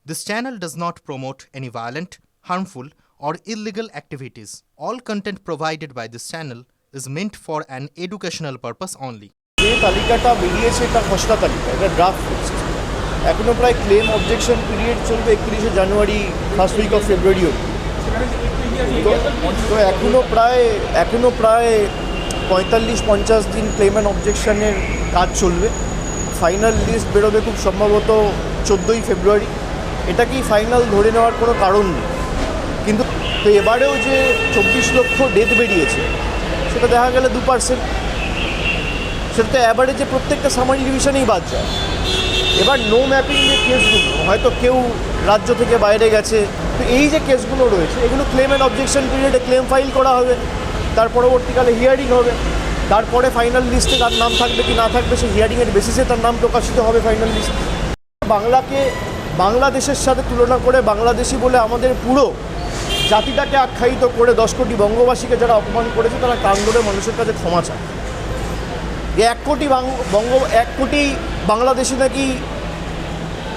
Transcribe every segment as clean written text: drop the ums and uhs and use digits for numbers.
This channel does not promote any violent, harmful, or illegal activities. All content provided by this channel is meant for an educational purpose only. যে তালিকাটা বেরিয়েছে এটা খসড়া তালিকা, এটা draft list. এখনও প্রায় ক্লেম অবজেকশন পিরিয়ড চলবে 31শে জানুয়ারি, ফার্স্ট উইক অফ ফেব্রুয়ারি অবধি। তো এখনও প্রায় 45-50 দিন ক্লেম অ্যান্ড অবজেকশনের কাজ চলবে। ফাইনাল লিস্ট বেরোবে খুব সম্ভবত 14ই ফেব্রুয়ারি। এটাকেই ফাইনাল ধরে নেওয়ার কোনো কারণ নেই। কিন্তু তো এবারেও যে 24 লক্ষ ডেথ বেরিয়েছে সেটা দেখা গেলে 2%। সেটা তো অ্যাভারেজে প্রত্যেকটা সামারি ডিভিশনেই বাদ যায়। এবার নো ম্যাপিং যে কেসগুলো, হয়তো কেউ রাজ্য থেকে বাইরে গেছে, তো এই যে কেসগুলো রয়েছে এগুলো ক্লেম অ্যান্ড অবজেকশন পিরিয়ডে ক্লেম ফাইল করা হবে, তার পরবর্তীকালে হিয়ারিং হবে, তারপরে ফাইনাল লিস্টে তার নাম থাকবে কি না থাকবে সেই হিয়ারিংয়ের বেসিসে তার নাম প্রকাশিত হবে ফাইনাল লিস্ট। বাংলাকে বাংলাদেশের সাথে তুলনা করে বাংলাদেশি বলে আমাদের পুরো জাতিটাকে আখ্যায়িত করে 10 কোটি বঙ্গবাসীকে যারা অপমান করেছে তারা কান ধরে মানুষের কাছে ক্ষমা চায়। 1 কোটি বাংলাদেশি নাকি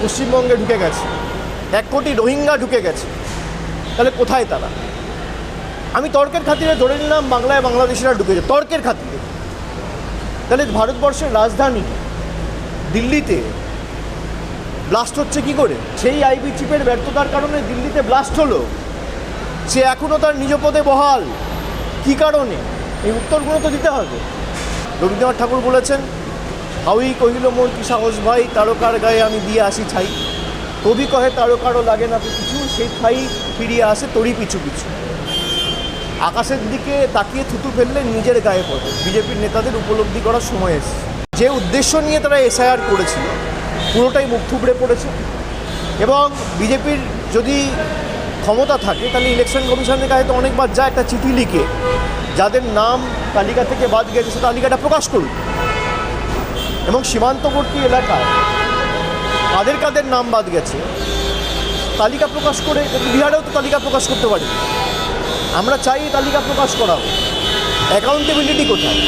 পশ্চিমবঙ্গে ঢুকে গেছে, 1 কোটি রোহিঙ্গা ঢুকে গেছে, তাহলে কোথায় তারা? আমি তর্কের খাতিরে ধরে নিলাম বাংলায় বাংলাদেশিরা ঢুকেছে, তর্কের খাতিরে। তাহলে ভারতবর্ষের রাজধানী দিল্লিতে ব্লাস্ট হচ্ছে কি করে? সেই আইবি চিফের ব্যর্থতার কারণে দিল্লিতে ব্লাস্ট হলো। সে এখনও তার নিজ পদে বহাল, কী কারণে? এই উত্তরগুলো তো দিতে হবে। রবীন্দ্রনাথ ঠাকুর বলেছেন, হাউই কহিল মোর কি সাহস ভাই, তারকার গায়ে আমি দিয়ে আসি ছাই। কবি কহে তারকারও লাগে না কিছু, সেই ঠাই ফিরিয়ে আসে তোরই পিছু পিছু। আকাশের দিকে তাকিয়ে থুতু ফেললে নিজের গায়ে পড়ে। বিজেপির নেতাদের উপলব্ধি করার সময় এসেছে। যে উদ্দেশ্য নিয়ে তারা এসআইআর করেছিল পুরোটাই মুখ থুবড়ে পড়েছে। এবং বিজেপির যদি ক্ষমতা থাকে তাহলে ইলেকশন কমিশনের কাছে তো অনেকবার যায়, একটা চিঠি লিখে যাদের নাম তালিকা থেকে বাদ গেছে সে তালিকাটা প্রকাশ করুক। এবং সীমান্তবর্তী এলাকায় কাদের নাম বাদ গেছে তালিকা প্রকাশ করে, বিহারেও তো তালিকা প্রকাশ করতে পারে। আমরা চাই তালিকা প্রকাশ করা হোক। অ্যাকাউন্টেবিলিটি কোথায়?